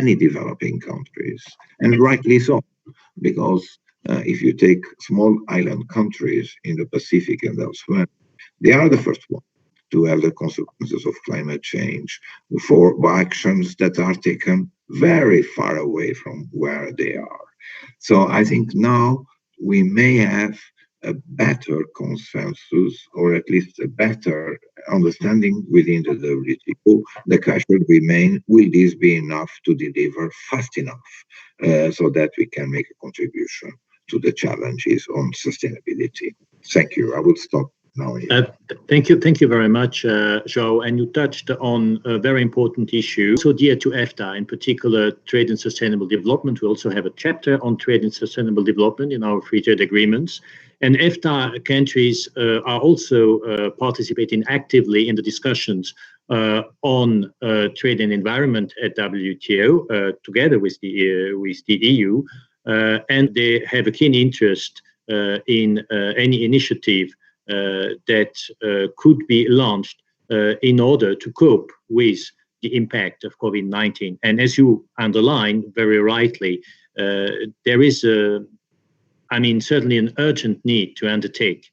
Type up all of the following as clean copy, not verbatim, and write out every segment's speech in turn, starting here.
many developing countries, and rightly so, because if you take small island countries in the Pacific and elsewhere, they are the first one to have the consequences of climate change for actions that are taken very far away from where they are. So I think now we may have a better consensus, or at least a better understanding within the WTO. The question remains, will this be enough to deliver fast enough so that we can make a contribution to the challenges on sustainability? Thank you. I will stop now. Thank you very much, João. And you touched on a very important issue, so dear to EFTA, in particular, trade and sustainable development. We also have a chapter on trade and sustainable development in our free trade agreements. And EFTA countries are also participating actively in the discussions on trade and environment at WTO, together with the EU, and they have a keen interest in any initiative that could be launched in order to cope with the impact of COVID-19. And as you underline very rightly, there is certainly an urgent need to undertake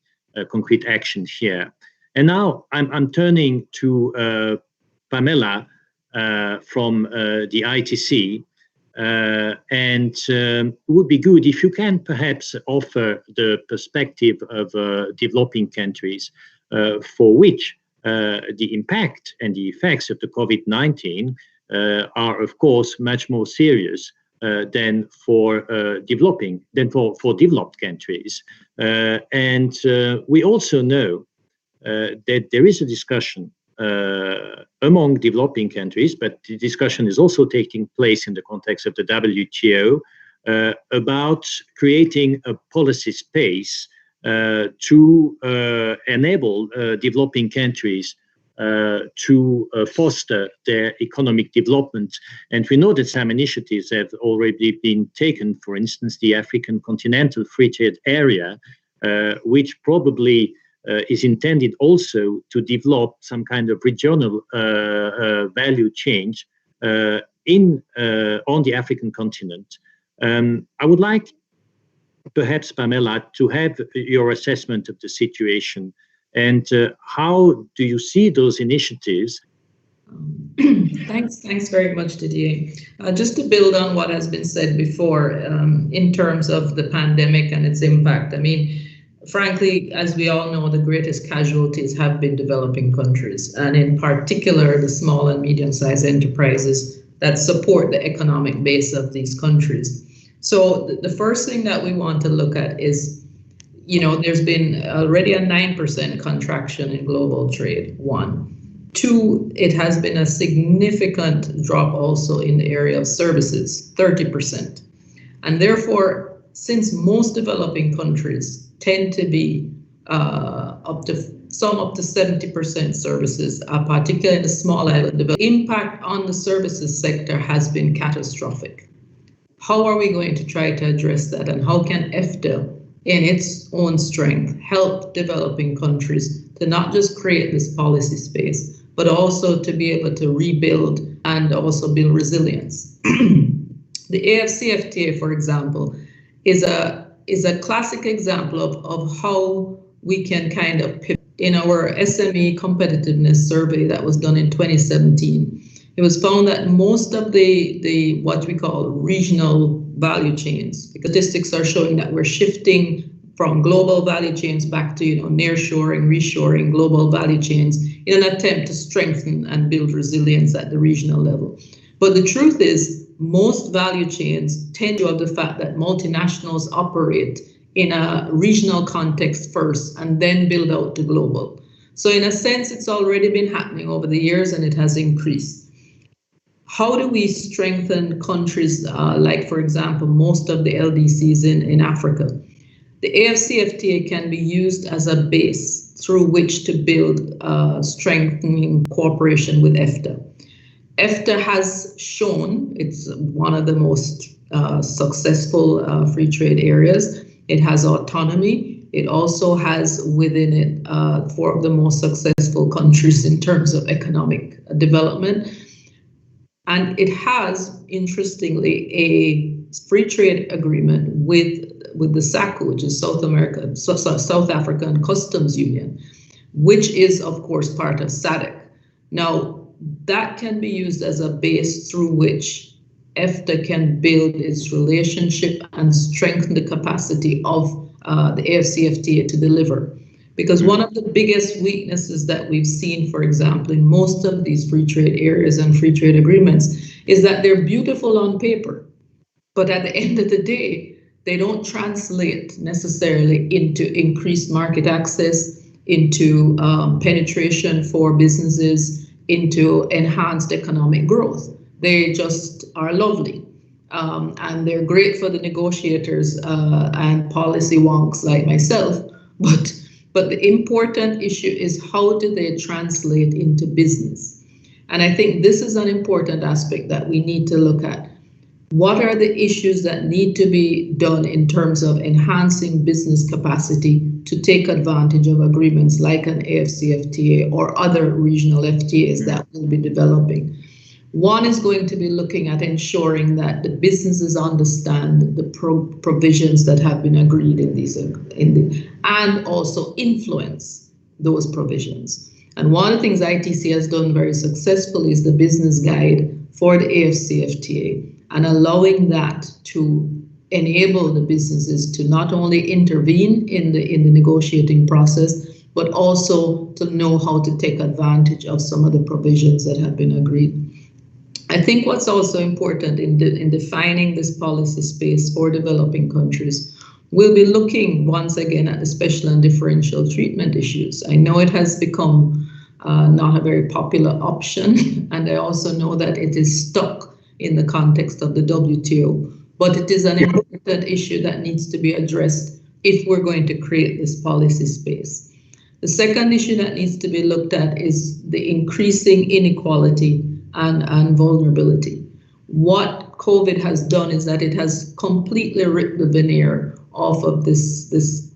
concrete action here. And now I'm turning to Pamela from the ITC, and it would be good if you can perhaps offer the perspective of developing countries for which the impact and the effects of the COVID-19 are, of course, much more serious than for developed countries. And we also know that there is a discussion among developing countries, but the discussion is also taking place in the context of the WTO about creating a policy space to enable developing countries to foster their economic development. And we know that some initiatives have already been taken, for instance, the African Continental Free Trade Area, which probably is intended also to develop some kind of regional value change on the African continent. I would like perhaps, Pamela, to have your assessment of the situation, and how do you see those initiatives? Thanks very much, Didier. Just to build on what has been said before in terms of the pandemic and its impact, I mean, frankly, as we all know, the greatest casualties have been developing countries, and in particular, the small and medium-sized enterprises that support the economic base of these countries. So the first thing that we want to look at is, there's been already a 9% contraction in global trade, 1. 2, it has been a significant drop also in the area of services, 30%. And therefore, since most developing countries tend to be up to 70% services, particularly in the small island development, impact on the services sector has been catastrophic. How are we going to try to address that, and how can EFTA, in its own strength, help developing countries to not just create this policy space, but also to be able to rebuild and also build resilience? The AFCFTA, for example, is a classic example of how we can kind of pivot. In our SME competitiveness survey that was done in 2017, it was found that most of the what we call regional value chains, statistics are showing that we're shifting from global value chains back to nearshoring, reshoring global value chains in an attempt to strengthen and build resilience at the regional level. But the truth is, most value chains tend to have the fact that multinationals operate in a regional context first and then build out to global. So in a sense, it's already been happening over the years and it has increased. How do we strengthen countries like, for example, most of the LDCs in Africa? The AFCFTA can be used as a base through which to build strengthening cooperation with EFTA. EFTA has shown it's one of the most successful free trade areas. It has autonomy. It also has within it 4 of the most successful countries in terms of economic development. And it has, interestingly, a free trade agreement with the SACU, which is South African Customs Union, which is, of course, part of SADC. Now, that can be used as a base through which EFTA can build its relationship and strengthen the capacity of the AFCFTA to deliver. Because one of the biggest weaknesses that we've seen, for example, in most of these free trade areas and free trade agreements is that they're beautiful on paper, but at the end of the day, they don't translate necessarily into increased market access, into penetration for businesses, into enhanced economic growth. They just are lovely. And they're great for the negotiators and policy wonks like myself, but the important issue is how do they translate into business? And I think this is an important aspect that we need to look at. What are the issues that need to be done in terms of enhancing business capacity to take advantage of agreements like an AFCFTA or other regional FTAs that will be developing? One is going to be looking at ensuring that the businesses understand the provisions that have been agreed in these, and also influence those provisions. And one of the things ITC has done very successfully is the business guide for the AFCFTA, and allowing that to enable the businesses to not only intervene in the negotiating process, but also to know how to take advantage of some of the provisions that have been agreed. I think what's also important in defining this policy space for developing countries, we'll be looking once again at the special and differential treatment issues. I know it has become not a very popular option, and I also know that it is stuck in the context of the WTO, but it is an important issue that needs to be addressed if we're going to create this policy space. The second issue that needs to be looked at is the increasing inequality and vulnerability. What COVID has done is that it has completely ripped the veneer off of this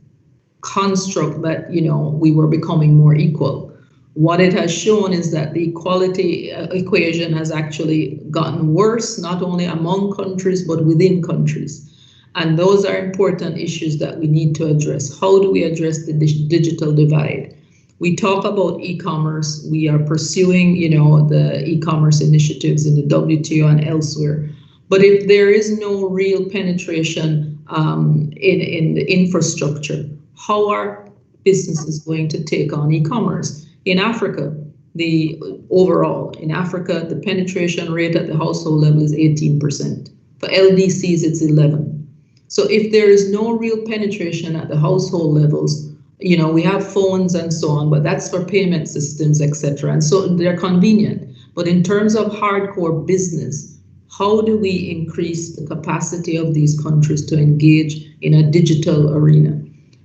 construct that, you know, we were becoming more equal. What it has shown is that the equality equation has actually gotten worse, not only among countries, but within countries. And those are important issues that we need to address. How do we address the digital divide? We talk about e-commerce. We are pursuing, you know, the e-commerce initiatives in the WTO and elsewhere. But if there is no real penetration in the infrastructure, how are businesses going to take on e-commerce? In Africa, the penetration rate at the household level is 18%. For LDCs, it's 11%. So if there is no real penetration at the household levels, you know, we have phones and so on, but that's for payment systems, etc. And so they're convenient. But in terms of hardcore business, how do we increase the capacity of these countries to engage in a digital arena?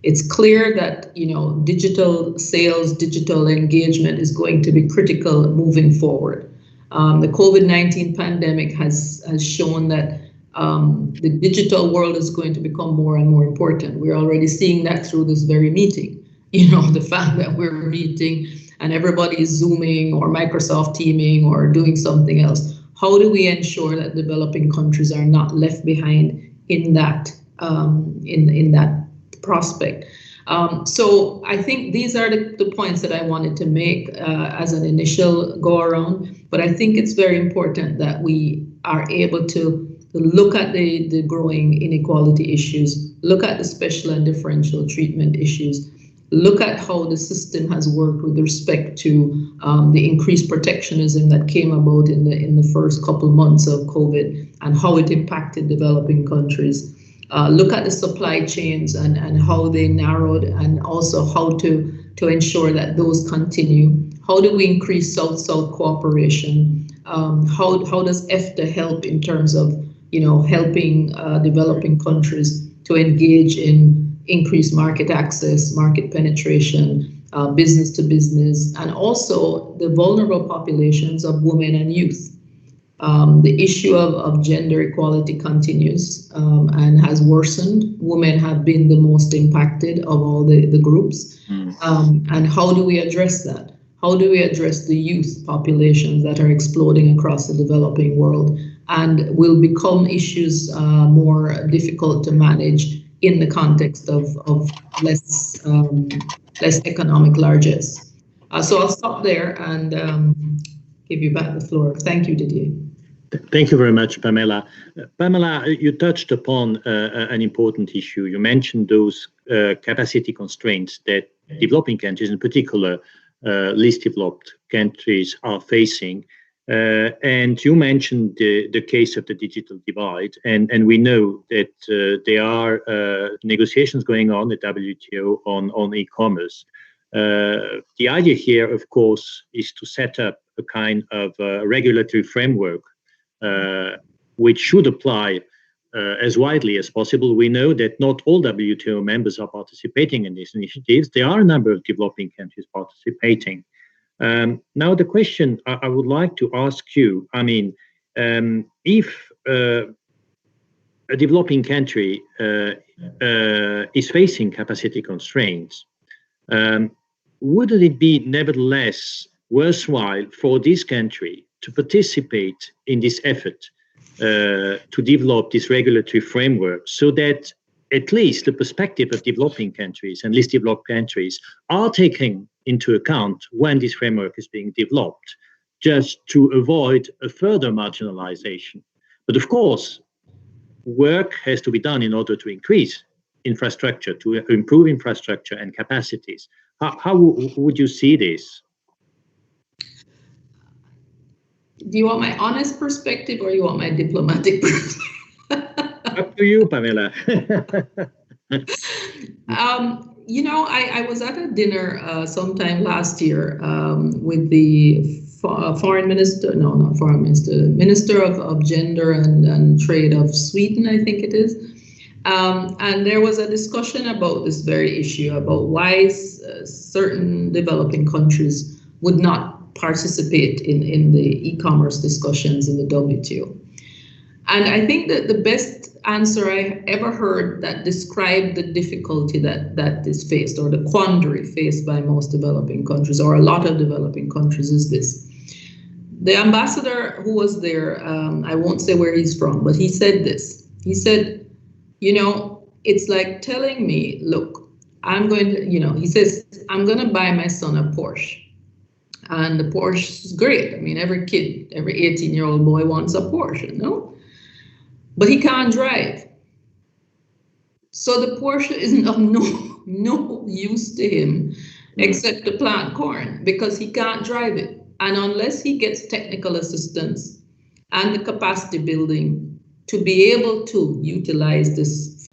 It's clear that, you know, digital sales, digital engagement is going to be critical moving forward. The COVID-19 pandemic has shown that the digital world is going to become more and more important. We're already seeing that through this very meeting. You know, the fact that we're meeting and everybody is Zooming or Microsoft Teaming or doing something else. How do we ensure that developing countries are not left behind in that in that prospect? So I think these are the points that I wanted to make as an initial go around. But I think it's very important that we are able to look at the growing inequality issues, look at the special and differential treatment issues, look at how the system has worked with respect to the increased protectionism that came about in the first couple months of COVID and how it impacted developing countries. Look at the supply chains and how they narrowed, and also how to ensure that those continue. How do we increase South-South cooperation? How does EFTA help in terms of, you know, helping developing countries to engage in increased market access, market penetration, business to business, and also the vulnerable populations of women and youth. The issue of gender equality continues and has worsened. Women have been the most impacted of all the groups. And how do we address that? How do we address the youth populations that are exploding across the developing world and will become issues more difficult to manage in the context of less economic largesse? So I'll stop there and give you back the floor. Thank you, Didier. Thank you very much, Pamela. Pamela, you touched upon an important issue. You mentioned those capacity constraints that developing countries, in particular least developed countries, are facing. And you mentioned the case of the digital divide, and we know that there are negotiations going on at WTO on e-commerce. The idea here, of course, is to set up a kind of regulatory framework which should apply as widely as possible. We know that not all WTO members are participating in these initiatives. There are a number of developing countries participating. Now, the question I would like to ask you, I mean, if a developing country is facing capacity constraints, wouldn't it be nevertheless worthwhile for this country to participate in this effort to develop this regulatory framework so that at least the perspective of developing countries and least developed countries are taken into account when this framework is being developed, just to avoid a further marginalization? But of course, work has to be done in order to increase infrastructure, to improve infrastructure and capacities. How would you see this? Do you want my honest perspective or you want my diplomatic perspective? Up to you, Pamela. You know, I was at a dinner sometime last year with the foreign minister, no, not foreign minister, Minister of Gender and Trade of Sweden, I think it is. And there was a discussion about this very issue, about why certain developing countries would not participate in the e-commerce discussions in the WTO. And I think that the best answer I ever heard that described the difficulty that is faced, or the quandary faced by most developing countries, or a lot of developing countries, is this. The ambassador who was there, I won't say where he's from, but he said this. He said, you know, it's like telling me, look, I'm going to, you know, he says, I'm going to buy my son a Porsche. And the Porsche is great. I mean, every kid, every 18-year-old boy wants a Porsche, no? But he can't drive. So the Porsche is of no use to him except to plant corn, because he can't drive it. And unless he gets technical assistance and the capacity building to be able to utilize this,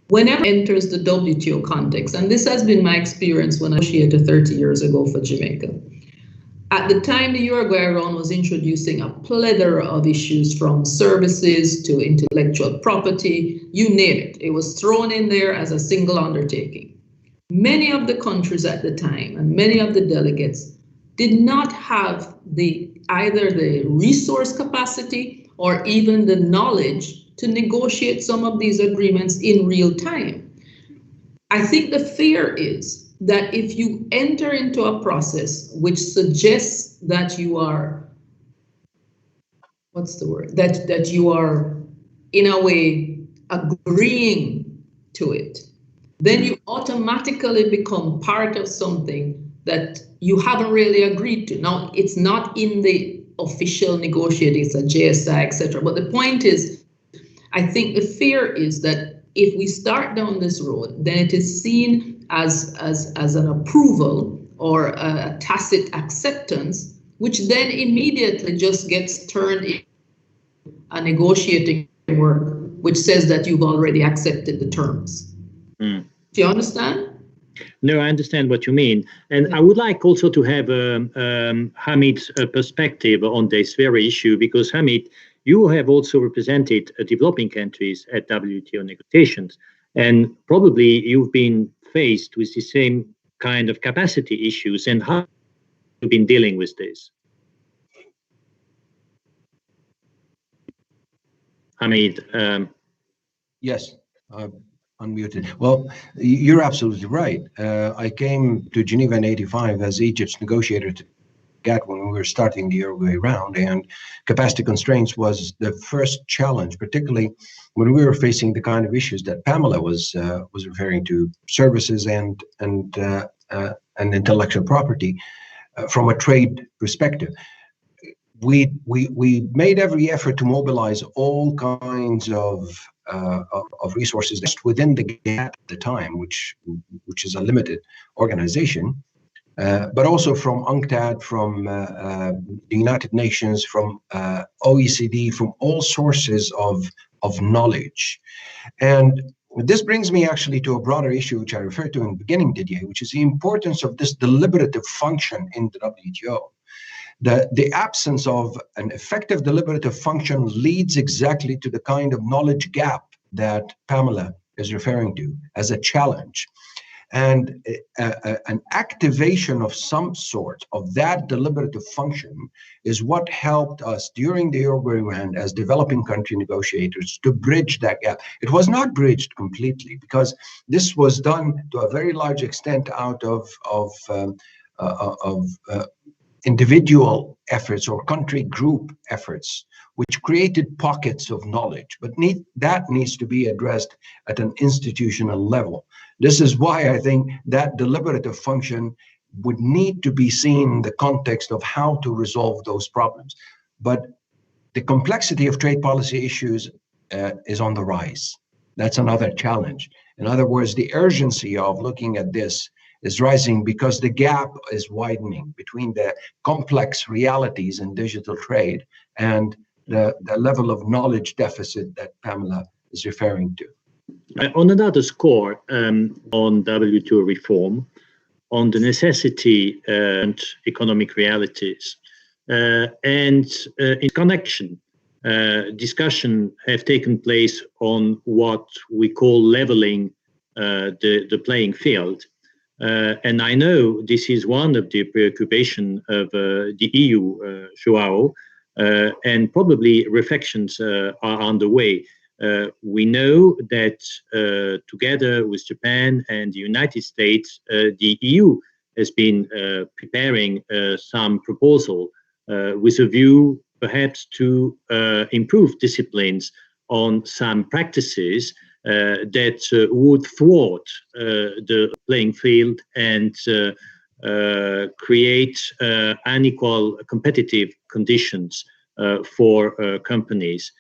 whenever it enters the WTO context, and this has been my experience when I negotiated 30 years ago for Jamaica. At the time, the Uruguay round was introducing a plethora of issues, from services to intellectual property, you name it. It was thrown in there as a single undertaking. Many of the countries at the time and many of the delegates did not have either the resource capacity or even the knowledge to negotiate some of these agreements in real time. I think the fear is that if you enter into a process which suggests that you are, that you are in a way agreeing to it, then you automatically become part of something that you haven't really agreed to. Now, it's not in the official negotiating, it's a JSI, etc. But the point is, I think the fear is that if we start down this road, then it is seen as an approval or a tacit acceptance, which then immediately just gets turned into a negotiating work which says that you've already accepted the terms. Do you understand? No, I understand what you mean. And I would like also to have Hamid's perspective on this very issue, because Hamid, you have also represented developing countries at WTO negotiations, and probably you've been faced with the same kind of capacity issues. And how have you been dealing with this? Hamid. Yes. Unmuted. Well, you're absolutely right. I came to Geneva in '85 as Egypt's negotiator to GATT when we were starting the Uruguay round, and capacity constraints was the first challenge, particularly when we were facing the kind of issues that Pamela was referring to, services and intellectual property from a trade perspective. We made every effort to mobilize all kinds of resources just within the GATT at the time, which is a limited organization, but also from UNCTAD, from the United Nations, from OECD, from all sources of knowledge. And this brings me actually to a broader issue, which I referred to in the beginning, Didier, which is the importance of this deliberative function in the WTO. The absence of an effective deliberative function leads exactly to the kind of knowledge gap that Pamela is referring to as a challenge. And an activation of some sort of that deliberative function is what helped us during the Uruguay round as developing country negotiators to bridge that gap. It was not bridged completely because this was done to a very large extent out of individual efforts or country group efforts, which created pockets of knowledge, but that needs to be addressed at an institutional level. This is why I think that deliberative function would need to be seen in the context of how to resolve those problems. But the complexity of trade policy issues is on the rise. That's another challenge. In other words, the urgency of looking at this is rising because the gap is widening between the complex realities in digital trade and the level of knowledge deficit that Pamela is referring to. On another score, on WTO reform, on the necessity and economic realities, and in connection, discussion have taken place on what we call leveling the playing field. And I know this is one of the preoccupations of the EU, João, and probably reflections are underway. We know that together with Japan and the United States, the EU has been preparing some proposal with a view perhaps to improve disciplines on some practices that would thwart the playing field and create unequal competitive conditions for companies.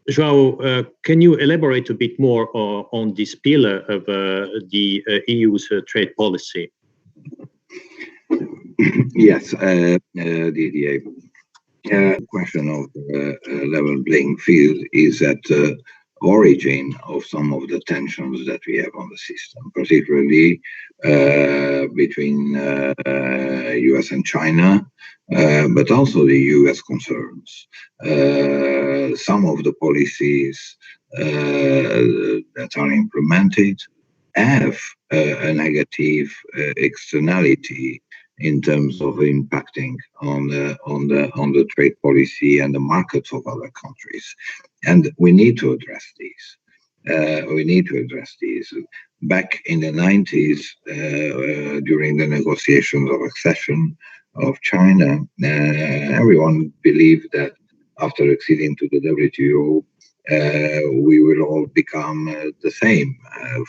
João, can you elaborate a bit more on this pillar of the EU's trade policy? Yes, Didier. Question of level playing field is at the origin of some of the tensions that we have on the system, particularly between US and China, but also the US concerns. Some of the policies that are implemented have a negative externality in terms of impacting on the trade policy and the markets of other countries, and we need to address these. Back in the 90s, during the negotiations of accession of China, everyone believed that after acceding to the WTO, we will all become the same,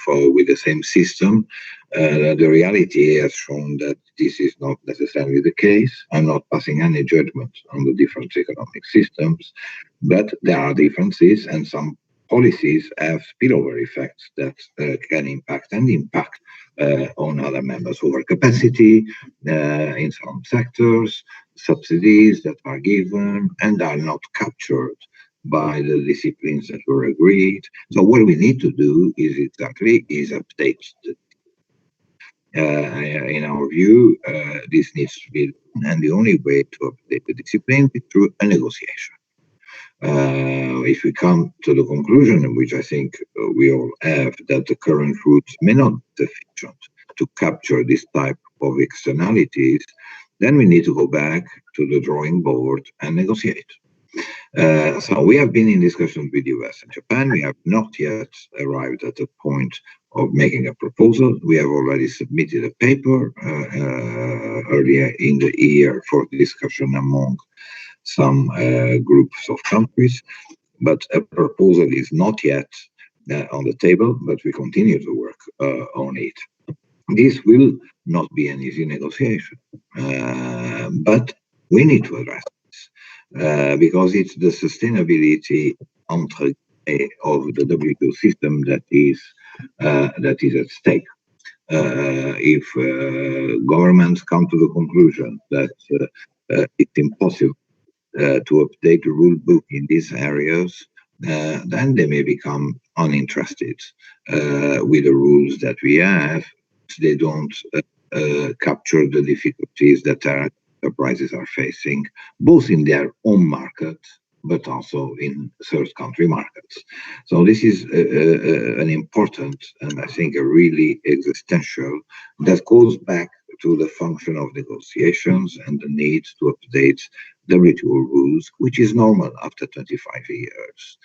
with the same system. The reality has shown that this is not necessarily the case. I'm not passing any judgment on the different economic systems, but there are differences, and some policies have spillover effects that can impact on other members. Overcapacity in some sectors, subsidies that are given and are not captured by the disciplines that were agreed. So what we need to do is update the in our view, this needs to be done, and the only way to update the discipline is through a negotiation. If we come to the conclusion, which I think we all have, that the current routes may not be sufficient to capture this type of externalities, then we need to go back to the drawing board and negotiate. So we have been in discussions with US and Japan. We have not yet arrived at the point of making a proposal. We have already submitted a paper earlier in the year for discussion among some groups of countries, but a proposal is not yet on the table, but we continue to work on it. This will not be an easy negotiation, but we need to address this because it's the sustainability of the WTO system that is at stake. If governments come to the conclusion that it's impossible to update the rule book in these areas, then they may become uninterested with the rules that we have. They don't capture the difficulties that our enterprises are facing, both in their own market, but also in third country markets. So this is an important, and I think a really existential, that goes back to the function of negotiations and the need to update WTO rules, which is normal after 25 years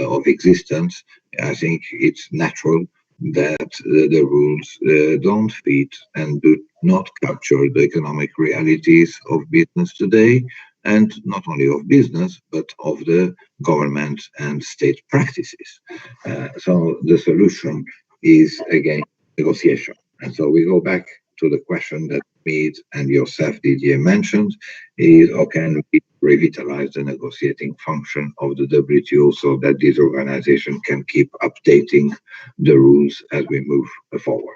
of existence. I think it's natural that the rules don't fit and do not capture the economic realities of business today, and not only of business, but of the government and state practices. So the solution is, again, negotiation. And so we go back to the question that Mead and yourself, Didier, mentioned, is how can we revitalize the negotiating function of the WTO so that this organization can keep updating the rules as we move forward.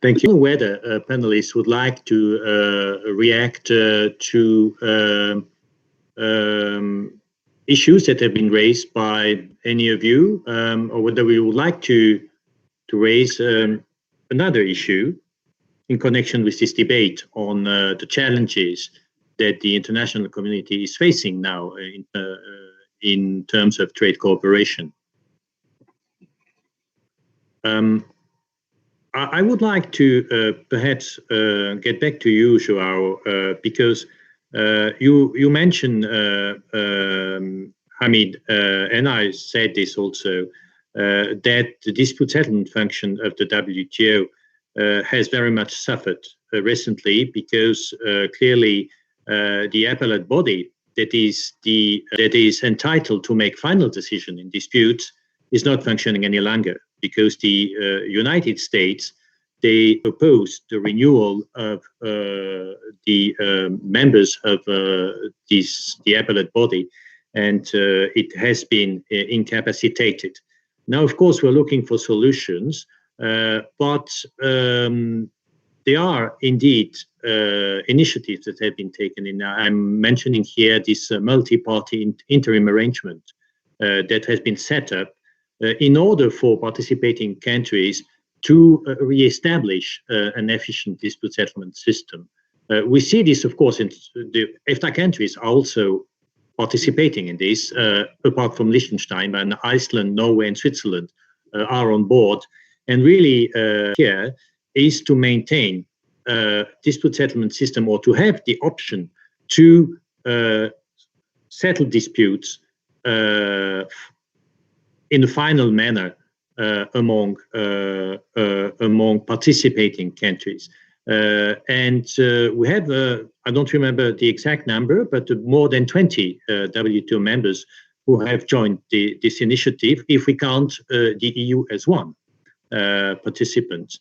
Thank you. Whether panelists would like to react to issues that have been raised by any of you, or whether we would like to raise another issue in connection with this debate on the challenges that the international community is facing now in terms of trade cooperation. I would like to perhaps get back to you, João, because you mentioned, Hamid, and I said this also, that the dispute settlement function of the WTO has very much suffered recently because clearly the appellate body that is entitled to make final decision in disputes is not functioning any longer, because the United States, they opposed the renewal of the members of the appellate body, and it has been incapacitated. Now, of course, we're looking for solutions, but there are indeed initiatives that have been taken. I'm mentioning here this multi-party interim arrangement that has been set up in order for participating countries to re-establish an efficient dispute settlement system. We see this, of course, in the EFTA countries are also participating in this, apart from Liechtenstein, and Iceland, Norway, and Switzerland are on board. And really here is to maintain dispute settlement system, or to have the option to settle disputes in a final manner among participating countries. And we have, I don't remember the exact number, but more than 20 WTO members who have joined this initiative, if we count the EU as one participant.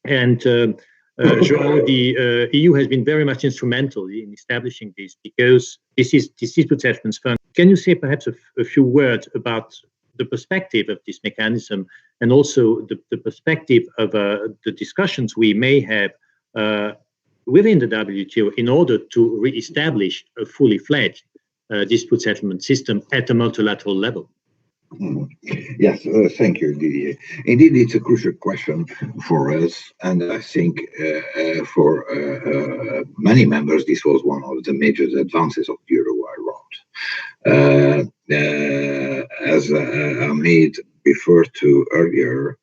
And João, the EU has been very much instrumental in establishing this, because this is dispute settlement fund. Can you say perhaps a few words about the perspective of this mechanism, and also the perspective of the discussions we may have within the WTO in order to re-establish a fully fledged dispute settlement system at a multilateral level? Yes, thank you, Didier. Indeed, it's a crucial question for us, and I think for many members, this was one of the major advances of the Uruguay round. As Hamid referred to earlier,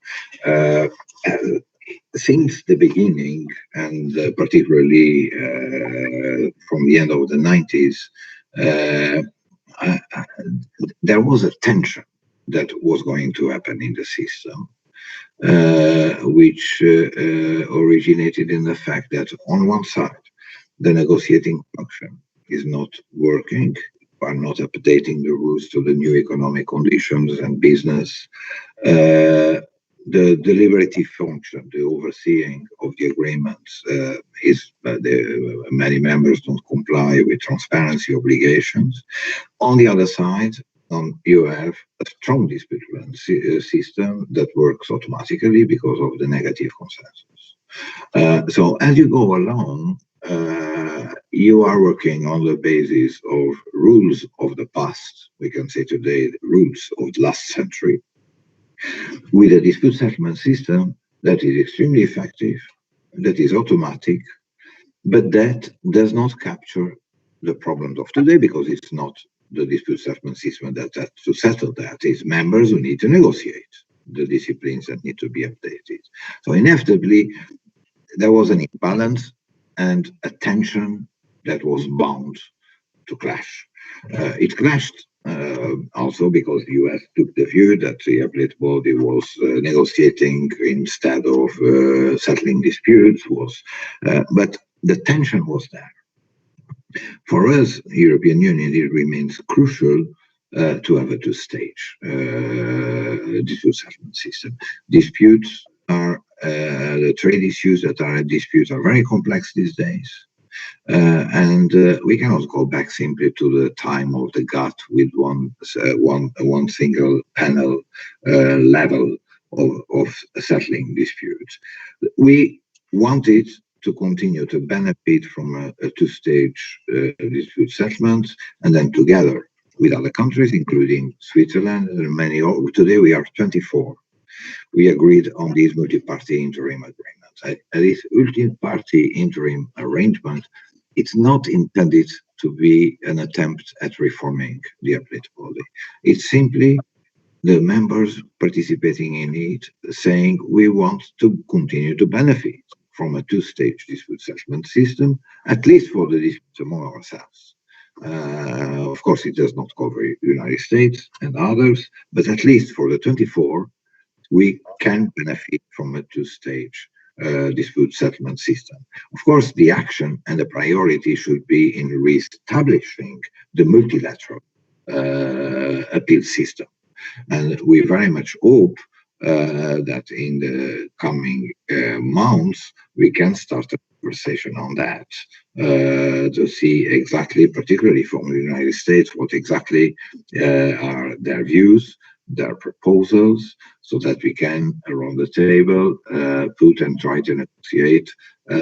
since the beginning, and particularly from the end of the 90s, there was a tension that was going to happen in the system, which originated in the fact that on one side, the negotiating function is not working, are not updating the rules to the new economic conditions and business. The deliberative function, the overseeing of the agreements, many members don't comply with transparency obligations. On the other side, you have a strong dispute system that works automatically because of the negative consensus. So as you go along, you are working on the basis of rules of the past, we can say today, rules of the last century, with a dispute settlement system that is extremely effective, that is automatic, but that does not capture the problems of today, because it's not the dispute settlement system that has to settle that. It's members who need to negotiate the disciplines that need to be updated. So inevitably, there was an imbalance and a tension that was bound to clash. It clashed also because the US took the view that the appellate body was negotiating instead of settling disputes, but the tension was there. For us, the European Union, it remains crucial to have a two-stage dispute settlement system. Disputes are, the trade issues that are at dispute are very complex these days. And we cannot go back simply to the time of the GATT with one single panel level of settling disputes. We wanted to continue to benefit from a two-stage dispute settlement, and then together with other countries, including Switzerland and many. Today we are 24. We agreed on these multi-party interim agreements. This multi-party interim arrangement, it's not intended to be an attempt at reforming the appellate body. It's simply the members participating in it saying we want to continue to benefit from a two-stage dispute settlement system, at least for the disputes among ourselves. Of course, it does not cover the United States and others, but at least for the 24, we can benefit from a two-stage dispute settlement system. Of course, the action and the priority should be in re-establishing the multilateral appeal system. And we very much hope that in the coming months, we can start a conversation on that to see exactly, particularly from the United States, what exactly are their views, their proposals, so that we can, around the table, put and try to negotiate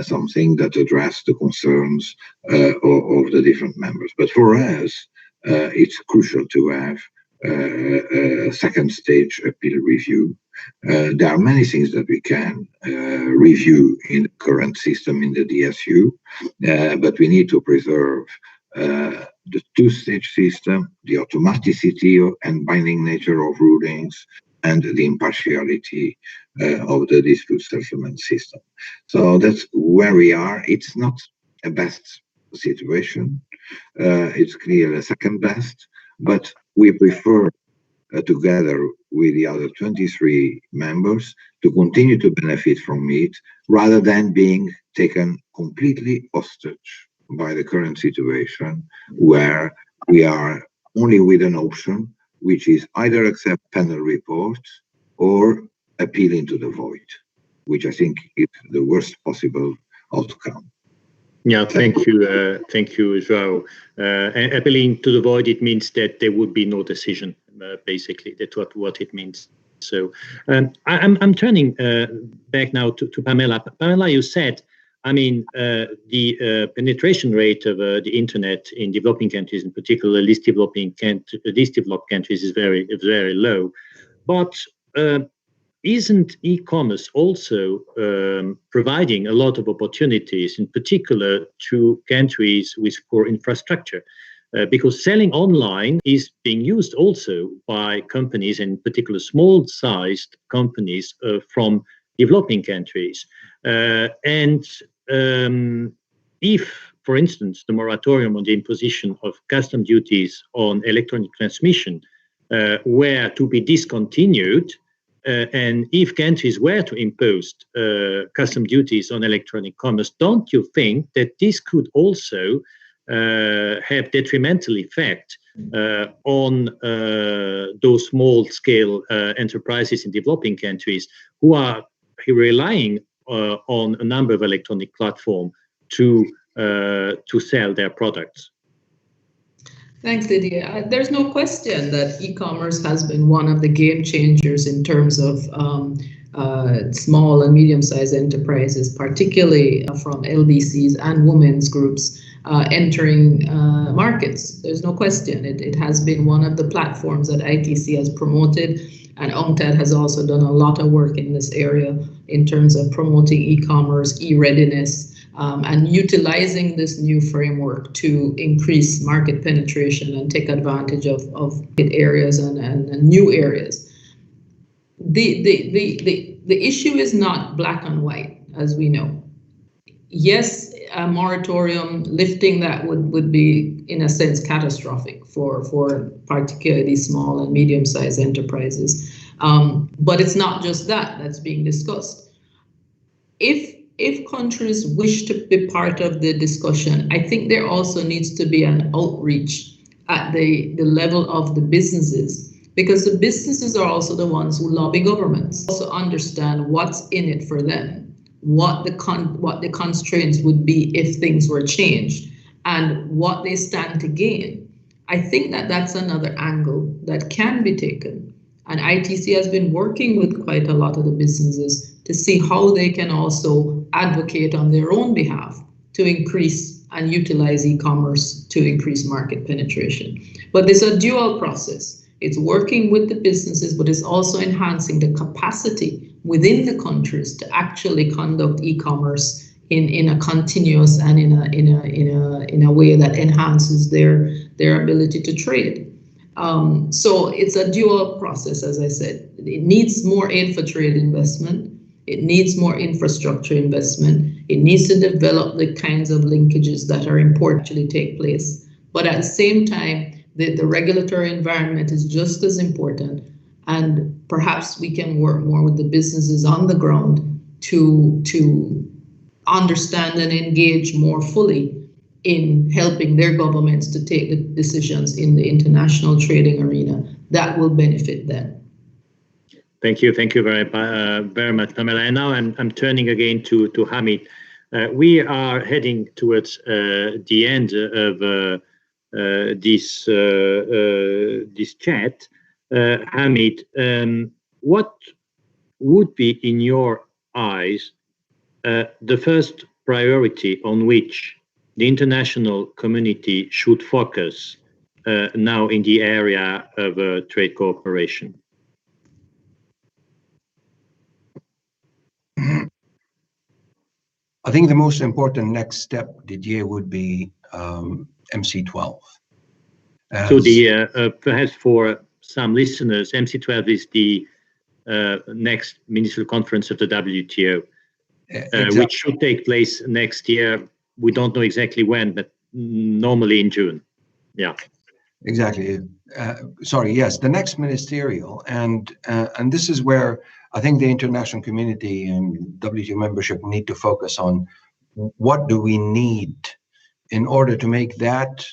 something that addresses the concerns of the different members. But for us, it's crucial to have a second stage appeal review. There are many things that we can review in the current system in the DSU, but we need to preserve the two-stage system, the automaticity and binding nature of rulings, and the impartiality of the dispute settlement system. So that's where we are. It's not a best situation. It's clearly a second best, but we prefer, together with the other 23 members, to continue to benefit from it, rather than being taken completely hostage by the current situation, where we are only with an option, which is either accept panel reports or appeal into the void, which I think is the worst possible outcome. Yeah, thank you, João. Appealing to the void, it means that there would be no decision. Basically, that's what it means. So I'm turning back now to Pamela. Pamela, you said, I mean, the penetration rate of the internet in developing countries, in particular least developed countries, is very low. But isn't e-commerce also providing a lot of opportunities, in particular to countries with poor infrastructure? Because selling online is being used also by companies, in particular small-sized companies from developing countries. And if, for instance, the moratorium on the imposition of custom duties on electronic transmission were to be discontinued, and if countries were to impose custom duties on electronic commerce, don't you think that this could also have detrimental effect on those small-scale enterprises in developing countries who are relying on a number of electronic platforms to sell their products? Thanks, Didier. There's no question that e-commerce has been one of the game changers in terms of small and medium-sized enterprises, particularly from LDCs and women's groups entering markets. There's no question. It has been one of the platforms that ITC has promoted, and UNCTAD has also done a lot of work in this area in terms of promoting e-commerce, e-readiness, and utilizing this new framework to increase market penetration and take advantage of areas and new areas. The issue is not black and white, as we know. Yes, a moratorium lifting that would be, in a sense, catastrophic for particularly small and medium-sized enterprises. But it's not just that's being discussed. If countries wish to be part of the discussion, I think there also needs to be an outreach at the level of the businesses, because the businesses are also the ones who lobby governments, also understand what's in it for them, what the constraints would be if things were changed, and what they stand to gain. I think that's another angle that can be taken. And ITC has been working with quite a lot of the businesses to see how they can also advocate on their own behalf to increase and utilize e-commerce to increase market penetration. But it's a dual process. It's working with the businesses, but it's also enhancing the capacity within the countries to actually conduct e-commerce in a continuous and in a way that enhances their ability to trade. So it's a dual process, as I said. It needs more aid for trade investment. It needs more infrastructure investment. It needs to develop the kinds of linkages that are important to actually take place. But at the same time, the regulatory environment is just as important. And perhaps we can work more with the businesses on the ground to understand and engage more fully in helping their governments to take the decisions in the international trading arena that will benefit them. Thank you very much, Pamela. And now I'm turning again to Hamid. We are heading towards the end of this chat. Hamid, what would be, in your eyes, the first priority on which the international community should focus now in the area of trade cooperation? I think the most important next step, Didier, would be MC12. So perhaps for some listeners, MC12 is the next ministerial conference of the WTO, exactly, which should take place next year. We don't know exactly when, but normally in June. Yeah. Exactly. Sorry. Yes, the next ministerial, and this is where I think the international community and WTO membership need to focus on what do we need in order to make that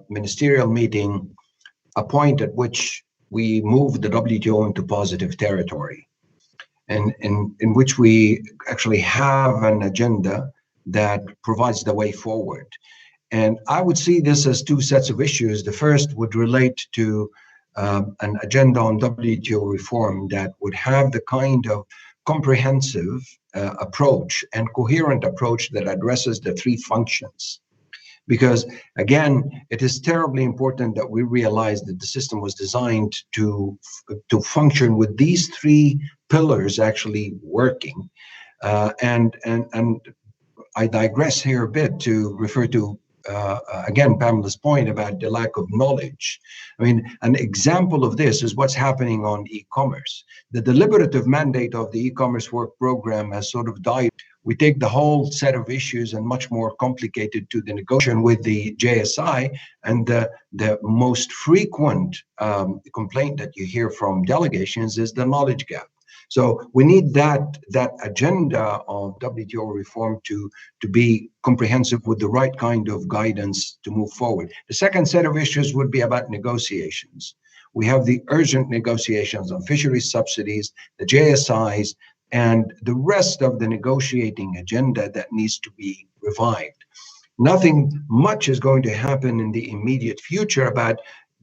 ministerial meeting a point at which we move the WTO into positive territory, and in which we actually have an agenda that provides the way forward. And I would see this as two sets of issues. The first would relate to an agenda on WTO reform that would have the kind of comprehensive approach and coherent approach that addresses the three functions. Because again, it is terribly important that we realize that the system was designed to function with these three pillars actually working. And I digress here a bit to refer to again, Pamela's point about the lack of knowledge. I mean, an example of this is what's happening on e-commerce. The deliberative mandate of the e-commerce work program has sort of died. We take the whole set of issues and much more complicated to the negotiation with the JSI, and the most frequent complaint that you hear from delegations is the knowledge gap. So we need that agenda of WTO reform to be comprehensive with the right kind of guidance to move forward. The second set of issues would be about negotiations. We have the urgent negotiations on fisheries subsidies, the JSIs, and the rest of the negotiating agenda that needs to be revived. Nothing much is going to happen in the immediate future about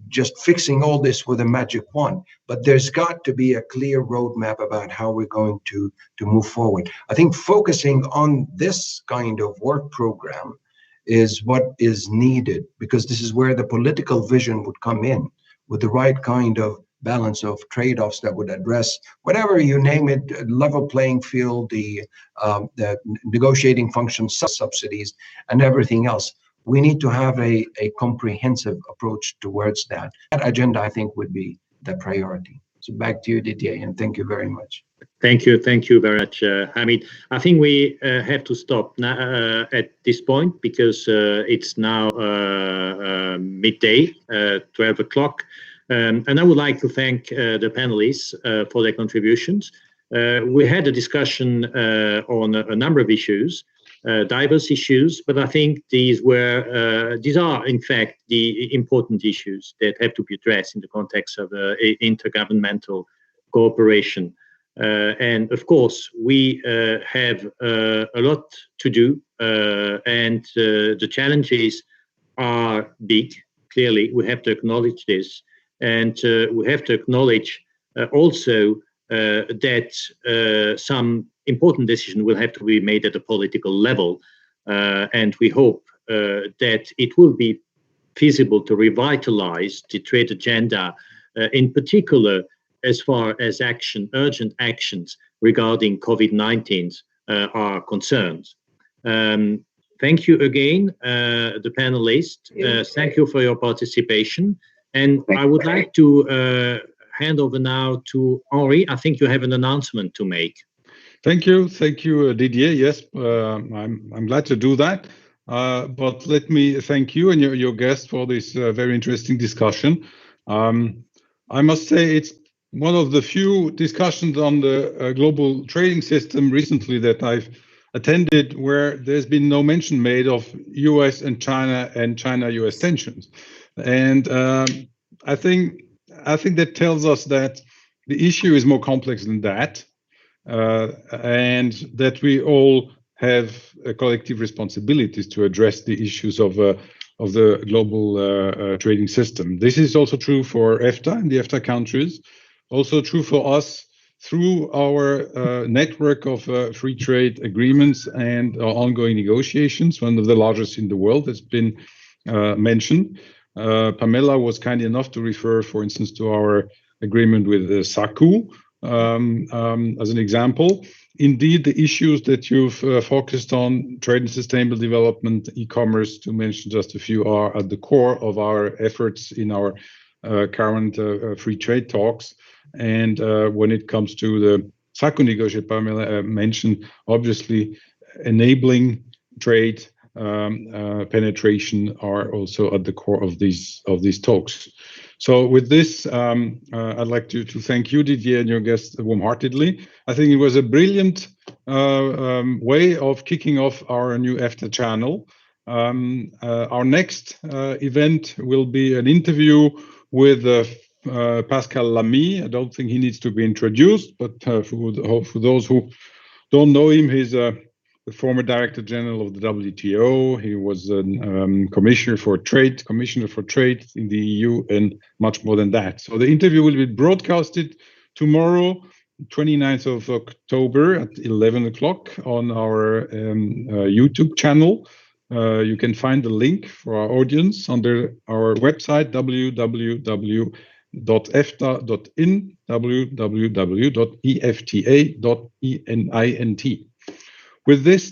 just fixing all this with a magic wand, but there's got to be a clear roadmap about how we're going to move forward. I think focusing on this kind of work program is what is needed, because this is where the political vision would come in with the right kind of balance of trade-offs that would address whatever you name it, level playing field, the negotiating function, subsidies, and everything else. We need to have a comprehensive approach towards that. That agenda, I think, would be the priority. So back to you, Didier, and thank you very much. Thank you very much, Hamid. I think we have to stop now, at this point, because it's now midday, 12 o'clock. And I would like to thank the panelists for their contributions. We had a discussion on a number of issues, diverse issues, but I think these are in fact the important issues that have to be addressed in the context of intergovernmental cooperation. And of course, we have a lot to do, and the challenges are big. Clearly, we have to acknowledge this. And we have to acknowledge also that some important decisions will have to be made at a political level. And we hope that it will be feasible to revitalize the trade agenda, in particular, as far as urgent actions regarding COVID-19 are concerned. Thank you again, the panelists. Thank you for your participation. And I would like to hand over now to Henri. I think you have an announcement to make. Thank you, Didier. Yes, I'm glad to do that. But let me thank you and your guest for this very interesting discussion. I must say it's one of the few discussions on the global trading system recently that I've attended where there's been no mention made of US and China-US tensions. And I think that tells us that the issue is more complex than that, and that we all have collective responsibilities to address the issues of the global trading system. This is also true for EFTA and the EFTA countries, also true for us through our network of free trade agreements and ongoing negotiations, one of the largest in the world that's been mentioned. Pamela was kind enough to refer, for instance, to our agreement with SACU as an example. Indeed, the issues that you've focused on, trade and sustainable development, e-commerce, to mention just a few, are at the core of our efforts in our current free trade talks. And when it comes to the SACU negotiation, Pamela mentioned, obviously, enabling trade penetration are also at the core of these talks. So with this, I'd like to thank you, Didier, and your guests warm-heartedly. I think it was a brilliant way of kicking off our new EFTA-Channel. Our next event will be an interview with Pascal Lamy. I don't think he needs to be introduced, but for those who don't know him, he's the former Director General of the WTO. He was Commissioner for Trade in the EU, and much more than that. So the interview will be broadcasted tomorrow, 29th of October at 11 o'clock on our YouTube channel. You can find the link for our audience under our website, www.efta.in, www.efta.inint. With this,